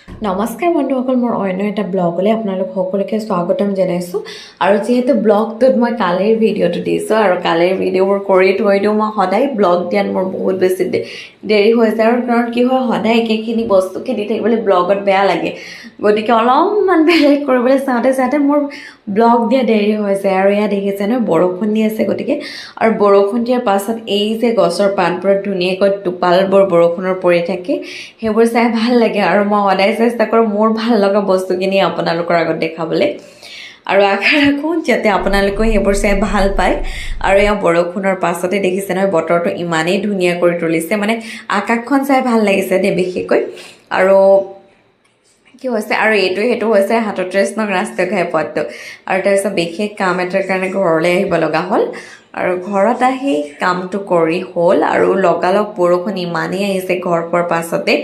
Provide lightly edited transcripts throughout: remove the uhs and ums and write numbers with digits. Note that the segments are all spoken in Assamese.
নমস্কাৰ বন্ধুসকল, মোৰ অন্য এটা ব্লগলৈ আপোনালোক সকলোকে স্বাগতম জনাইছোঁ। আৰু যিহেতু ব্লগটোত মই কালিৰ ভিডিঅ'টো দিছোঁ আৰু কালিৰ ভিডিঅ'বোৰ কৰি থৈ দিওঁ, মই সদায় ব্লগ দিয়াত মোৰ বহুত বেছি দেৰি হৈ যায়। আৰু কাৰণ কি হয়, সদায় একেখিনি বস্তুকে দি থাকিবলৈ ব্লগত বেয়া লাগে, গতিকে অলপমান বেলেগ কৰিবলৈ চাওঁতে মোৰ ব্লগ দিয়া দেৰি হৈ যায়। আৰু এয়া দেখিছে নহয়, বৰষুণ দি আছে, গতিকে আৰু বৰষুণ দিয়াৰ পাছত এই যে গছৰ পাতবোৰত ধুনীয়াকৈ টোপালবোৰ বৰষুণৰ পৰি থাকে, সেইবোৰ চাই ভাল লাগে। আৰু মই সদায় চেষ্টা কৰোঁ মোৰ ভাল লগা বস্তুখিনি আপোনালোকৰ আগত দেখাবলৈ, আৰু আশা ৰাখোঁ যাতে আপোনালোকেও সেইবোৰ চাই ভাল পায়। আৰু এয়া বৰষুণৰ পাছতে দেখিছে নহয়, বতৰটো ইমানেই ধুনীয়া কৰি তুলিছে, মানে আকাশখন চাই ভাল লাগিছে দেই বিশেষকৈ। আৰু কি হৈছে, আৰু সেইটো হৈছে 37 নং ৰাষ্ট্ৰীয় ঘাইপথটো। আৰু তাৰপিছত বিশেষ কাম এটাৰ কাৰণে ঘৰলৈ আহিব লগা হ'ল, আৰু ঘৰত আহি কামটো কৰি হ'ল। আৰু লগালগ বৰষুণ ইমানেই আহিছে ঘৰ পোৱাৰ পাছতে।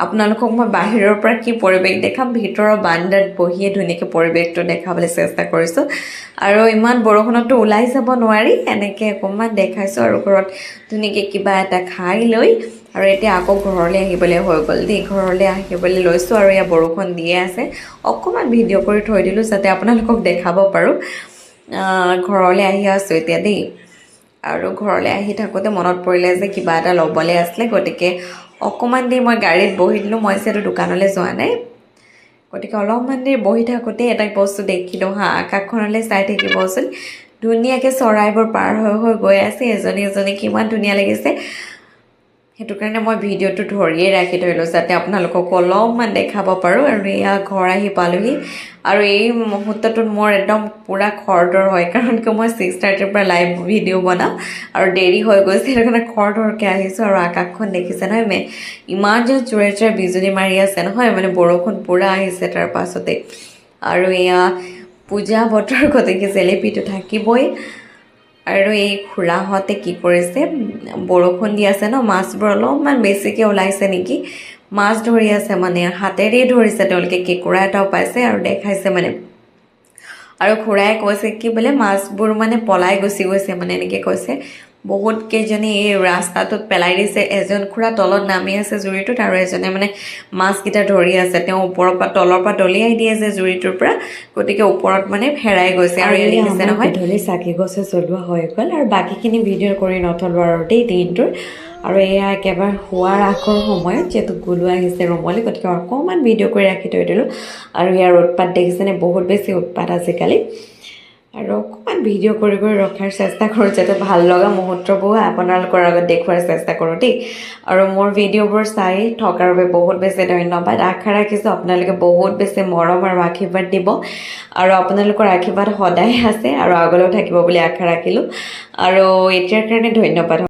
আপোনালোকক মই বাহিৰৰ পৰা কি পৰিৱেশ দেখাম, ভিতৰৰ বাৰান্দাত বহিয়ে ধুনীয়াকৈ পৰিৱেশটো দেখাবলৈ চেষ্টা কৰিছোঁ। আৰু ইমান বৰষুণততো ওলাই যাব নোৱাৰি, এনেকৈ অকণমান দেখাইছোঁ। আৰু ঘৰত ধুনীয়াকৈ কিবা এটা খাই লৈ আৰু এতিয়া আকৌ ঘৰলৈ আহিবলৈ হৈ গ'ল দেই, ঘৰলৈ আহিবলৈ লৈছোঁ। আৰু এয়া বৰষুণ দিয়ে আছে, অকণমান ভিডিঅ' কৰি থৈ দিলোঁ যাতে আপোনালোকক দেখাব পাৰোঁ। ঘৰলৈ আহি আছোঁ এতিয়া দেই। আৰু ঘৰলৈ আহি থাকোঁতে মনত পৰিলে যে কিবা এটা ল'বলৈ আছিলে, গতিকে অকণমান দেৰি মই গাড়ীত বহি দিলোঁ। মই যিহেতু দোকানলৈ যোৱা নাই, গতিকে অলপমান দেৰি বহি থাকোঁতে এটা বস্তু দেখিলোঁ হা, আকাশখনলৈ চাই থাকিবচোন, ধুনীয়াকৈ চৰাইবোৰ পাৰ হৈ গৈ আছে, এজনী কিমান ধুনীয়া লাগিছে। সেইটো কাৰণে মই ভিডিঅ'টো ধৰিয়ে ৰাখি থৈলোঁ যাতে আপোনালোকক অলপমান দেখাব পাৰোঁ। আৰু এয়া ঘৰ আহি পালোহি, আৰু এই মুহূৰ্তটোত মোৰ একদম পূৰা খৰধৰ হয়, কাৰণ কি মই 6:30 পৰা লাইভ ভিডিঅ' বনাওঁ আৰু দেৰি হৈ গৈছে, সেইটো কাৰণে খৰধৰকৈ আহিছোঁ। আৰু আকাশখন দেখিছে নহয়, ইমান যে জোৰে বিজুলী মাৰি আছে নহয়, মানে বৰষুণ পূৰা আহিছে তাৰ পাছতে। আৰু এয়া পূজা বতৰ, গতিকে জেলেপিটো থাকিবই। আৰু এই খুৰাহঁতে কি কৰিছে, বৰষুণ দি আছে ন, মাছবোৰ অলপমান বেছিকৈ ওলাইছে নেকি, মাছ ধৰি আছে, মানে হাতেৰেই ধৰিছে তেওঁলোকে, কেঁকুৰা এটাও পাইছে আৰু দেখাইছে মানে। আৰু খুৰাই কৈছে কি বোলে মাছবোৰ মানে পলাই গুচি গৈছে, মানে এনেকৈ কৈছে। বহুত কেইজনী এই ৰাস্তাটোত পেলাই দিছে, এজন খুৰা তলত নামি আছে জুৰিটোত, আৰু এজনে মানে মাছকেইটা ধৰি আছে। তেওঁ ওপৰৰ পৰা তলৰ পৰা দলিয়াই দিয়ে যে জুৰিটোৰ পৰা, গতিকে ওপৰত মানে হেৰাই গৈছে। আৰু এই দেখিছে নহয়, গধূলি চাকি গছে জ্বলোৱা হৈ গ'ল। আৰু বাকীখিনি ভিডিঅ' কৰি নথলোঁ আৰু দেই দিনটোৰ। আৰু এয়া একেবাৰে শোৱাৰ আগৰ সময়ত যিহেতু গুলু আহিছে ৰুমলৈ, গতিকে অকণমান ভিডিঅ' কৰি ৰাখি থৈ দিলোঁ। আৰু ইয়াৰ উৎপাত দেখিছেনে, বহুত বেছি উৎপাত আজিকালি। আৰু অকণমান ভিডিঅ' কৰি ৰখাৰ চেষ্টা কৰোঁ, যাতে ভাল লগা মুহূৰ্তবোৰ আপোনালোকৰ আগত দেখুওৱাৰ চেষ্টা কৰোঁ দেই। আৰু মোৰ ভিডিঅ'বোৰ চাই থকাৰ বাবে বহুত বেছি ধন্যবাদ। আশা ৰাখিছোঁ আপোনালোকে বহুত বেছি মৰম আৰু আশীৰ্বাদ দিব, আৰু আপোনালোকৰ আশীৰ্বাদ সদায় আছে আৰু আগলৈও থাকিব বুলি আশা ৰাখিলোঁ। আৰু এতিয়াৰ কাৰণে ধন্যবাদ।